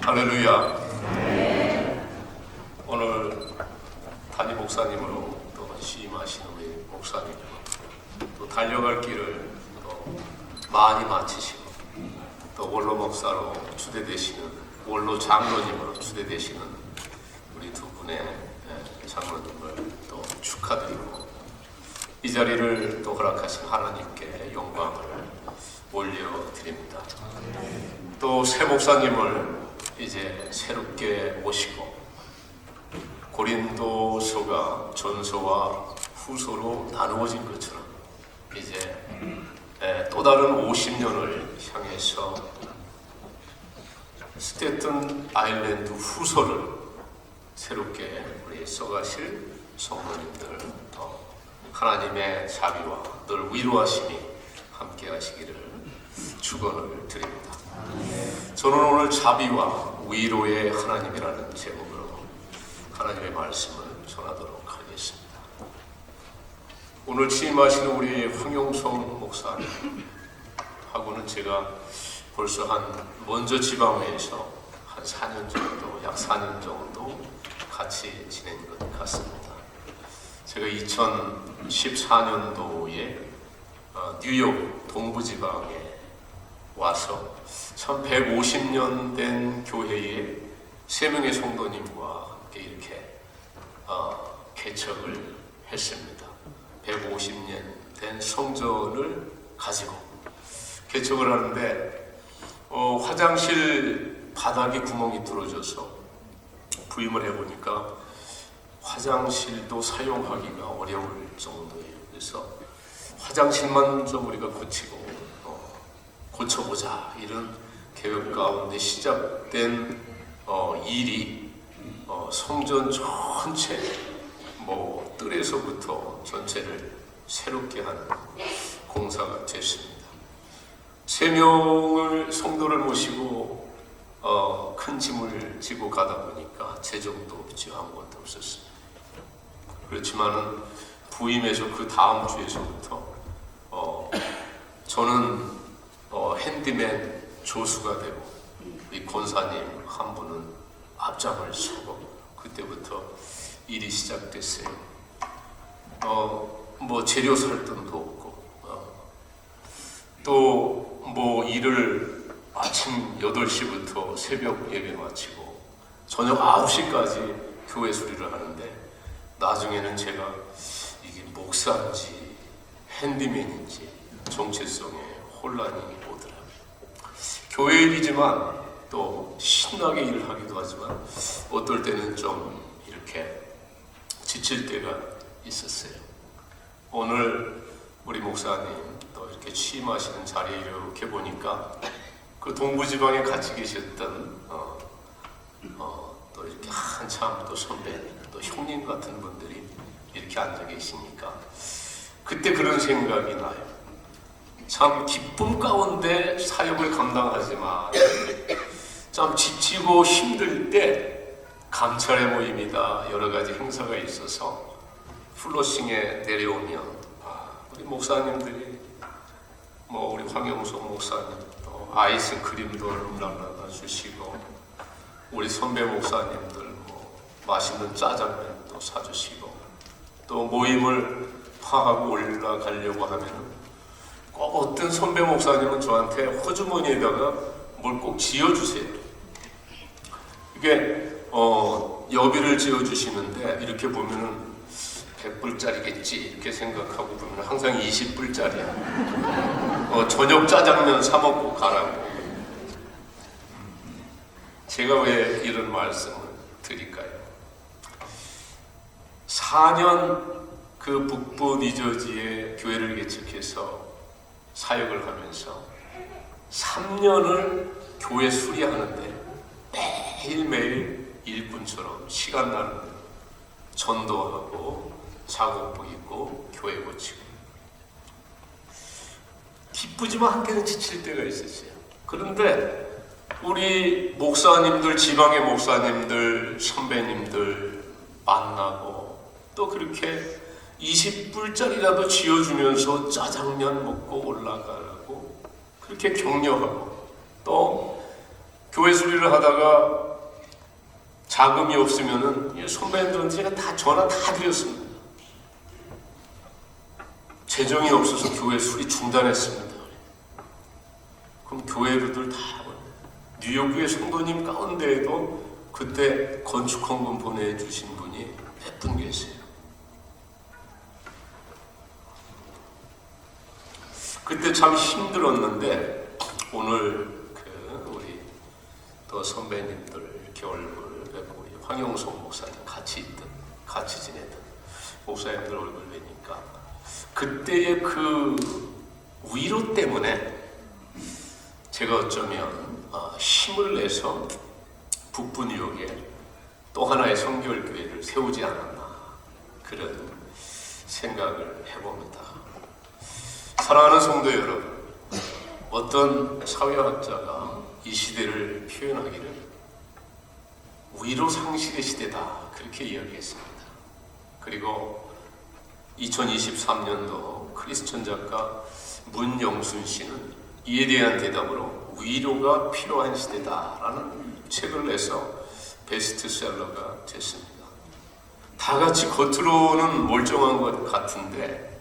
할렐루야. 오늘 담임 목사님으로 또 시임하시는 우리 목사님, 또 달려갈 길을 또 많이 마치시고 또 원로 목사로 추대되시는, 원로 장로님으로 추대되시는 우리 두 분의 장로님을 또 축하드리고, 이 자리를 또 허락하신 하나님께 영광을 올려드립니다. 또 새 목사님을 이제 새롭게 모시고, 고린도서가 전서와 후서로 나누어진 것처럼 이제 또 다른 50년을 향해서 스테튼 아일랜드 후서를 새롭게 우리 써가실 성도님들, 하나님의 자비와 늘 위로하심이 함께 하시기를 축원을 드립니다. 저는 오늘 자비와 위로의 하나님이라는 제목으로 하나님의 말씀을 전하도록 하겠습니다. 오늘 취임하시는 우리 황용성 목사님하고는 제가 벌써 먼저 지방회에서 한 4년 정도, 약 4년 정도 같이 지낸 것 같습니다. 제가 2014년도에 뉴욕 동부지방에 와서 참 150년 된 교회에 3명의 성도님과 함께 이렇게 개척을 했습니다. 150년 된 성전을 가지고 개척을 하는데 화장실 바닥에 구멍이 뚫어져서 부임을 해보니까 화장실도 사용하기가 어려울 정도예요. 그래서 화장실만 좀 우리가 고쳐보자, 이런 계획 가운데 시작된 일이 성전 전체 뜰에서부터 전체를 새롭게 하는 공사가 됐습니다. 3명을 성도를 모시고 큰 짐을 지고 가다 보니까 재정도 없지, 아무것도 없었습니다. 그렇지만은 부임해서 그 다음 주에서부터 저는 핸디맨 조수가 되고, 이 권사님 한 분은 앞장을 서고, 그때부터 일이 시작됐어요. 재료 살 돈도 없고, 또 일을 아침 8시부터 새벽 예배 마치고 저녁 9시까지 교회 수리를 하는데, 나중에는 제가 이게 목사인지 핸디맨인지 정체성에 혼란이 오더라고요. 교회 일이지만 또 신나게 일을 하기도 하지만 어떨 때는 좀 이렇게 지칠 때가 있었어요. 오늘 우리 목사님 또 이렇게 취임하시는 자리에 이렇게 보니까 그 동부지방에 같이 계셨던 또 이렇게 한참 또 선배, 또 형님 같은 분들이 이렇게 앉아 계시니까 그때 그런 생각이 나요. 참 기쁨 가운데 사역을 감당하지만 참 지치고 힘들 때 감찰의 모임이다, 여러 가지 행사가 있어서 플러싱에 내려오면 우리 목사님들이 우리 황영석 목사님 또 아이스크림도 날라다 주시고, 우리 선배 목사님들 맛있는 짜장면도 사주시고, 또 모임을 파하고 올라가려고 하면 꼭 어떤 선배 목사님은 저한테 호주머니에다가 뭘 꼭 지어주세요. 이게 여비를 지어주시는데 이렇게 보면은 100불짜리겠지 이렇게 생각하고 보면 항상 20불짜리야. 저녁 짜장면 사 먹고 가라고. 제가 왜 이런 말씀을 드릴까요? 4년 그 북부 니저지에 교회를 개척해서 사역을 하면서 3년을 교회 수리하는데 매일매일 일꾼처럼 시간 나는 대로 전도하고 작업복 입고 교회 고치고, 기쁘지만 한때는 지칠 때가 있었어요. 그런데 우리 목사님들, 지방의 목사님들, 선배님들 만나고 또 그렇게 20불짜리라도 지어주면서 짜장면 먹고 올라가라고 그렇게 격려하고, 또 교회 수리를 하다가 자금이 없으면은 선배님들한테 제가 다 전화 다 드렸습니다. 재정이 없어서 교회 수리 중단했습니다. 그럼 교회로들 다 뉴욕의 성도님 가운데에도 그때 건축헌금 보내주신 분이 몇 분 계세요. 그때 참 힘들었는데 오늘 우리 또 선배님들 이렇게 얼굴 뵙고 우리 황영석 목사님 같이 지내던 목사님들 얼굴 뵈니까 그때의 그 위로 때문에 제가 어쩌면 힘을 내서 북부 뉴욕에 또 하나의 성결교회를 세우지 않았나 그런 생각을 해봅니다. 사랑하는 성도 여러분, 어떤 사회학자가 이 시대를 표현하기를 위로 상실의 시대다 그렇게 이야기했습니다. 그리고 2023년도 크리스천 작가 문영순 씨는 이에 대한 대답으로 위로가 필요한 시대다라는 책을 내서 베스트셀러가 됐습니다. 다 같이 겉으로는 멀쩡한 것 같은데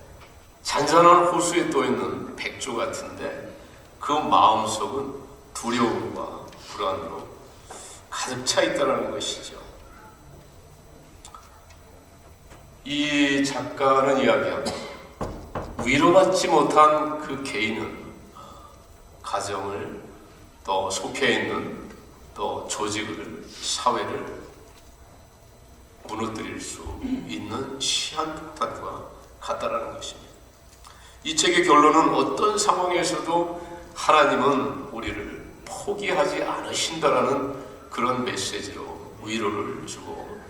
잔잔한 호수에 떠있는 백조 같은데 그 마음속은 두려움과 불안으로 가득 차 있다는 것이죠. 이 작가는 이야기합니다. 위로받지 못한 그 개인은 가정을 또 속해 있는 또 조직을 사회를 무너뜨릴 수 있는 시한폭탄과 같다라는 것입니다. 이 책의 결론은 어떤 상황에서도 하나님은 우리를 포기하지 않으신다라는 그런 메시지로 위로를 주고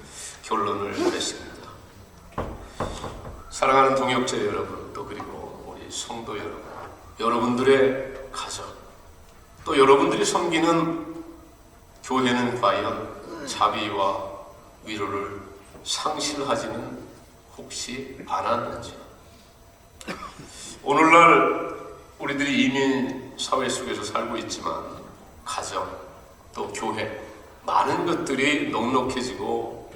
결론을 맺습니다. 사랑하는 동역자 여러분, 또 그리고 우리 성도 여러분, 여러분들의 가정, 또 여러분들이 섬기는 교회는 과연 자비와 위로를 상실하지는 혹시 않았는지. 오늘날 우리들이 이민 사회 속에서 살고 있지만 가정, 또 교회, 많은 것들이 넉넉해지고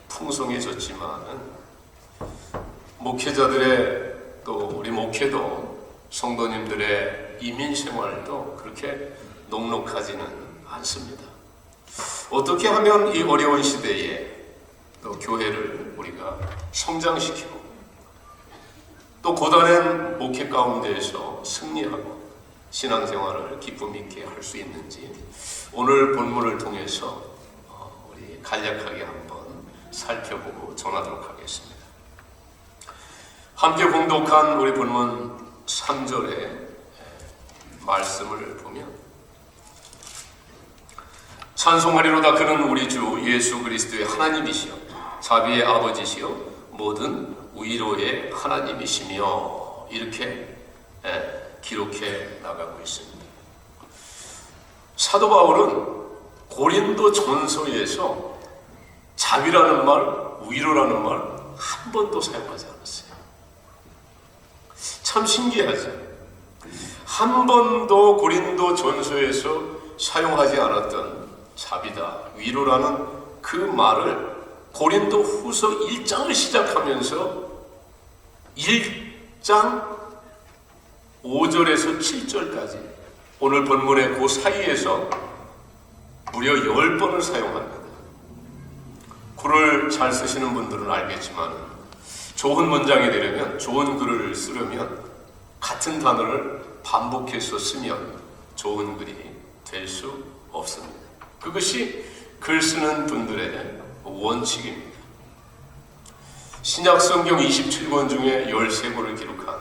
풍성해졌지만은 목회자들의 또 우리 목회도 성도님들의 이민 생활도 그렇게 넉넉하지는 않습니다. 어떻게 하면 이 어려운 시대에 또 교회를 우리가 성장시키고 또 고단한 목회 가운데에서 승리하고 신앙생활을 기쁨 있게 할 수 있는지 오늘 본문을 통해서 우리 간략하게 한번 살펴보고 전하도록 하겠습니다. 함께 봉독한 우리 본문 3절의 말씀을 보면 찬송하리로다 그는 우리 주 예수 그리스도의 하나님이시여 자비의 아버지시여 모든 위로의 하나님이시며 이렇게 기록해 나가고 있습니다. 사도 바울은 고린도 전서에서 자비라는 말, 위로라는 말 한 번도 사용하지 않았어요. 참 신기하죠. 한 번도 고린도 전서에서 사용하지 않았던 자비다, 위로라는 그 말을 고린도 후서 1장을 시작하면서 1장 5절에서 7절까지 오늘 본문의 그 사이에서 무려 10번을 사용합니다. 글을 잘 쓰시는 분들은 알겠지만 좋은 문장이 되려면, 좋은 글을 쓰려면 같은 단어를 반복해서 쓰면 좋은 글이 될 수 없습니다. 그것이 글 쓰는 분들의 원칙입니다. 신약 성경 27권 중에 13권을 기록한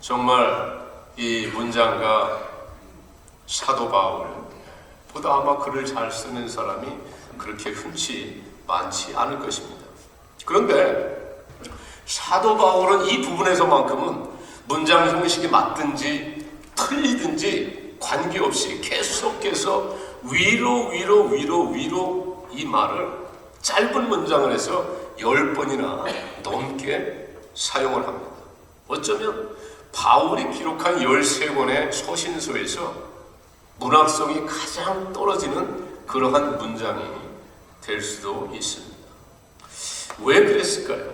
정말 이 문장가 사도 바울보다 아마 글을 잘 쓰는 사람이 그렇게 흔치 많지 않을 것입니다. 그런데 사도 바울은 이 부분에서만큼은 문장 형식이 맞든지 틀리든지 관계없이 계속해서 위로 이 말을 짧은 문장을 해서 10번이나 넘게 사용을 합니다. 어쩌면 바울이 기록한 13권의 서신서에서 문학성이 가장 떨어지는 그러한 문장이 될 수도 있습니다. 왜 그랬을까요?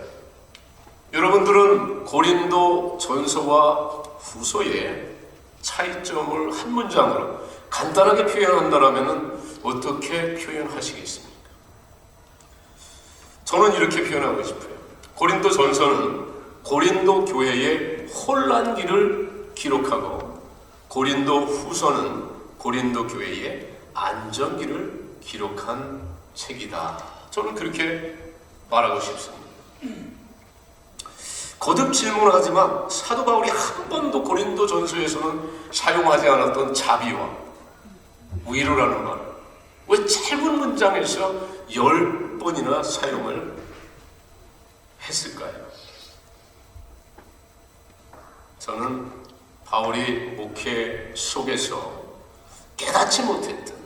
여러분들은 고린도 전서와 후서의 차이점을 한 문장으로 간단하게 표현한다면 어떻게 표현하시겠습니까? 저는 이렇게 표현하고 싶어요. 고린도 전서는 고린도 교회의 혼란기를 기록하고 고린도 후서는 고린도 교회의 안정기를 기록한 책이다. 저는 그렇게 말하고 싶습니다. 거듭 질문을 하지만 사도 바울이 한 번도 고린도 전서에서는 사용하지 않았던 자비와 위로라는 말, 왜 짧은 문장에서 10번이나 사용을 했을까요? 저는 바울이 목회 속에서 깨닫지 못했던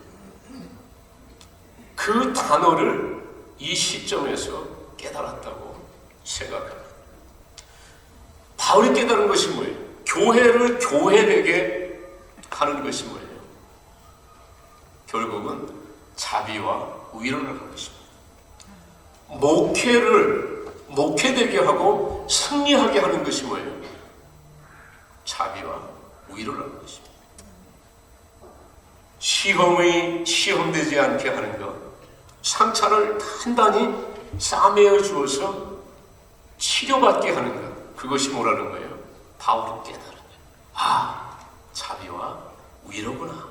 그 단어를 이 시점에서 깨달았다고 생각합니다. 바울이 깨달은 것이 뭐예요? 교회를 교회되게 하는 것이 뭐예요? 결국은 자비와 위로라는 것입니다. 목회를 목회되게 하고 승리하게 하는 것이 뭐예요? 자비와 위로라는 것입니다. 시험되지 않게 하는 것, 상처를 단단히 싸매어 주어서 치료받게 하는 것, 그것이 뭐라는 거예요? 바울이 깨달은 거예요. 아, 자비와 위로구나.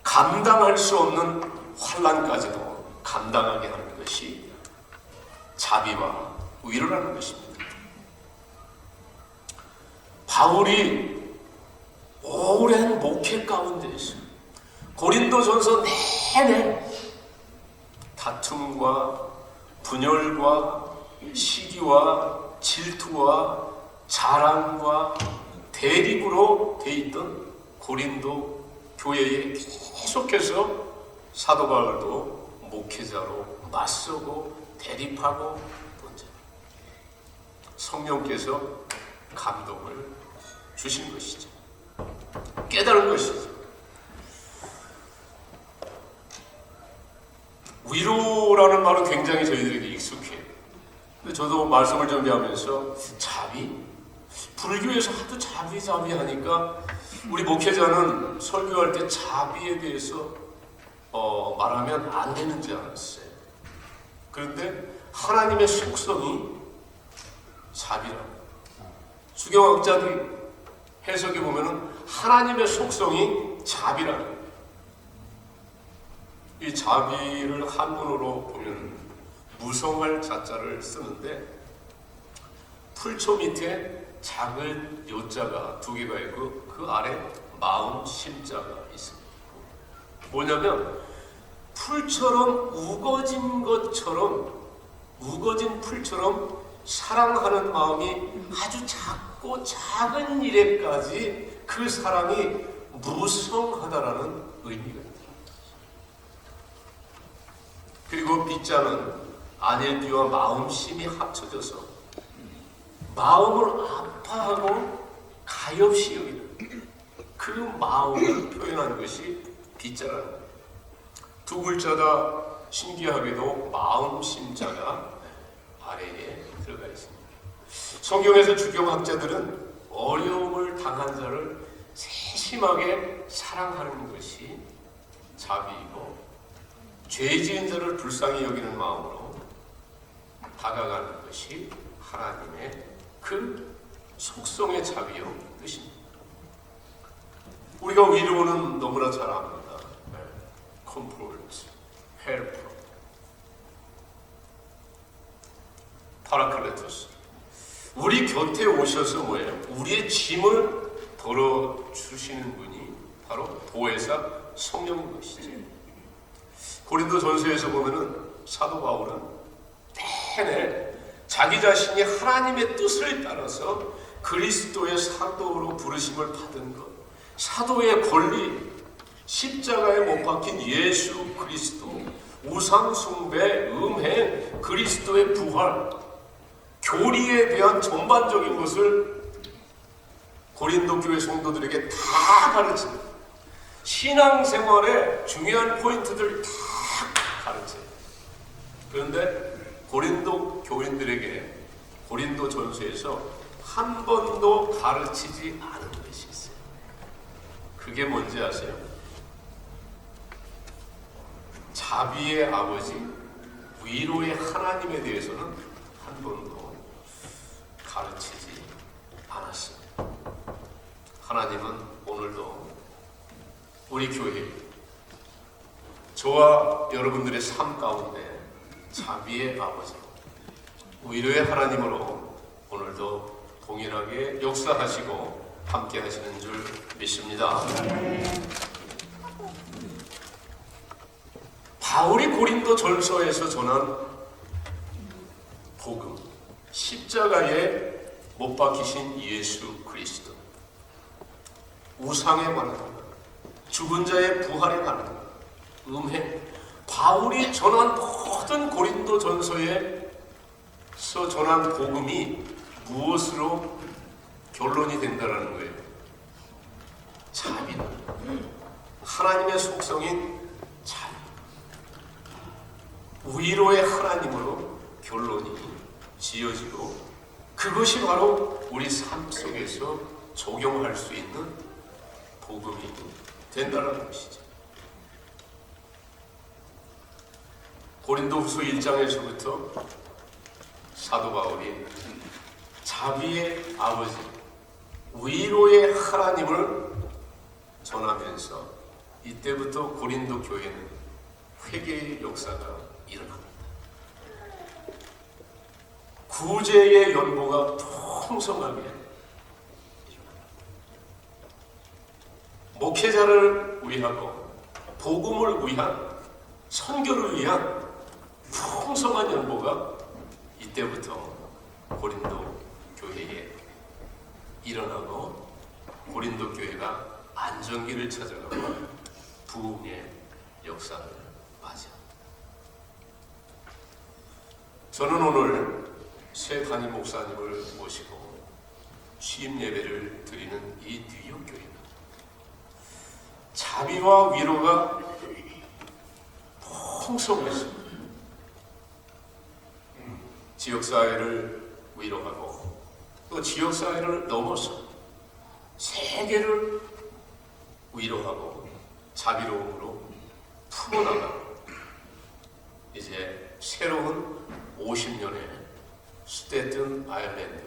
감당할 수 없는 환난까지도 감당하게 하는 것이 자비와 위로라는 것입니다. 바울이 오랜 목회 가운데에서 고린도전서 내내 다툼과 분열과 시기와 질투와 자랑과 대립으로 돼 있던 고린도 교회에 계속해서 사도 바울도 목회자로 맞서고 대립하고 성령께서 감동을 주신 것이죠. 깨달은 것이죠. 위로라는 말은 굉장히 저희들에게 익숙해요. 근데 저도 말씀을 준비하면서 자비? 불교에서 하도 자비 하니까 우리 목회자는 설교할 때 자비에 대해서 말하면 안 되는 줄 알았어요. 그런데 하나님의 속성이 자비라고. 수경학자들이 해석해 보면은 하나님의 속성이 자비라는 거예요. 이 자비를 한문으로 보면 무성할 자자를 쓰는데 풀초 밑에 작은 요자가 두 개가 있고 그 아래 마음 심자가 있습니다. 뭐냐면 풀처럼 우거진 것처럼 우거진 풀처럼 사랑하는 마음이 아주 작고 작은 일에까지 그 사랑이 무성하다라는 의미가 있다. 그리고 빗자는 아내비와 마음심이 합쳐져서 마음을 아파하고 가엾이 여기는 그 마음을 표현하는 것이 빗자라는 거예요. 두 글자다 신기하게도 마음심자가 아래에 들어가 있습니다. 성경에서 주경학자들은 어려움을 당한 자를 세심하게 사랑하는 것이 자비이고 죄 지은 자를 불쌍히 여기는 마음으로 다가가는 것이 하나님의 그 속성의 자비요 뜻입니다. 우리가 위로는 너무나 잘 압니다. 컴포트, 헬프, 파라클레토스. 우리 곁에 오셔서 뭐예요? 우리의 짐을 덜어주시는 분이 바로 보혜사 성령인 것이죠. 고린도 전서에서 보면은 사도 바울은 내내 자기 자신이 하나님의 뜻을 따라서 그리스도의 사도로 부르심을 받은 것, 사도의 권리, 십자가에 못 박힌 예수 그리스도, 우상 숭배, 음행, 그리스도의 부활, 교리에 대한 전반적인 것을 고린도 교회 성도들에게 다 가르칩니다. 신앙생활의 중요한 포인트들 다 가르쳐요. 그런데 고린도 교인들에게 고린도 전서에서 한 번도 가르치지 않은 것이 있어요. 그게 뭔지 아세요? 자비의 아버지, 위로의 하나님에 대해서는 한 번도 가르치지 않았어요. 하나님은 오늘도 우리 교회, 저와 여러분들의 삶 가운데 자비의 아버지, 위로의 하나님으로 오늘도 동일하게 역사하시고 함께 하시는 줄 믿습니다. 바울이 고린도 전서에서 전한 복음, 십자가에 못 박히신 예수 그리스도, 우상에 관한 것, 죽은 자의 부활에 관한 것, 음행, 바울이 전한 모든 고린도 전서에서 전한 복음이 무엇으로 결론이 된다는 거예요? 자비다. 하나님의 속성인 자비. 위로의 하나님으로 결론이 지어지고 그것이 바로 우리 삶 속에서 적용할 수 있는 복음이 된다는 것이죠. 고린도후서 1장에서부터 사도 바울이 자비의 아버지, 위로의 하나님을 전하면서 이때부터 고린도 교회는 회개의 역사가 일어납니다. 구제의 연보가 풍성하게 일어납니다. 목회자를 위하고 복음을 위한, 선교를 위한 풍성한 연보가 이때부터 고린도 교회에 일어나고 고린도 교회가 안정기를 찾아가고 부흥의 역사를 맞이합니다. 저는 오늘 새 담임 목사님을 모시고 취임 예배를 드리는 이 뉴욕 교회는 자비와 위로가 풍성했습니다. 지역사회를 위로하고 또 지역사회를 넘어서 세계를 위로하고 자비로움으로 풀어나가고 이제 새로운 50년의 스테튼 아일랜드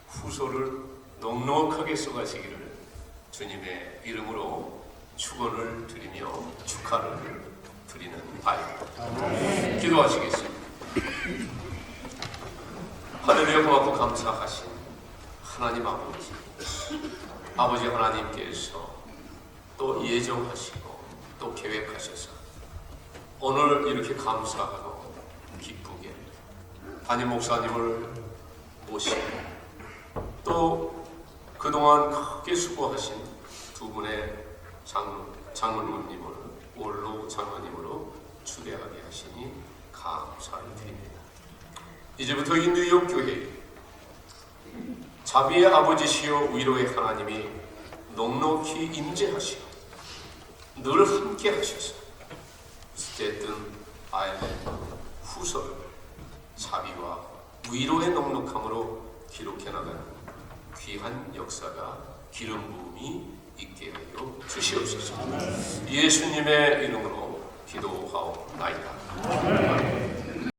후소를 넉넉하게 써가시기를 주님의 이름으로 축원을 드리며 축하를 드리는 바입니다. 기도하시겠습니다. 하늘에 고맙고 감사하신 하나님 아버지, 아버지 하나님께서 또 예정하시고 또 계획하셔서 오늘 이렇게 감사하고 기쁘게 담임 목사님을 모시고 또 그동안 크게 수고하신 두 분의 장로님을 원로 장로님으로 추대하게 하시니 감사를 드립니다. 이제부터 이 뉴욕 교회 자비의 아버지시여 위로의 하나님이 넉넉히 임재하시고 늘 함께 하셔서 스테튼 아일랜드 후서를 자비와 위로의 넉넉함으로 기록해 나가는 귀한 역사가 기름 부음이 있게 하여 주시옵소서. 예수님의 이름으로 기도하옵나이다.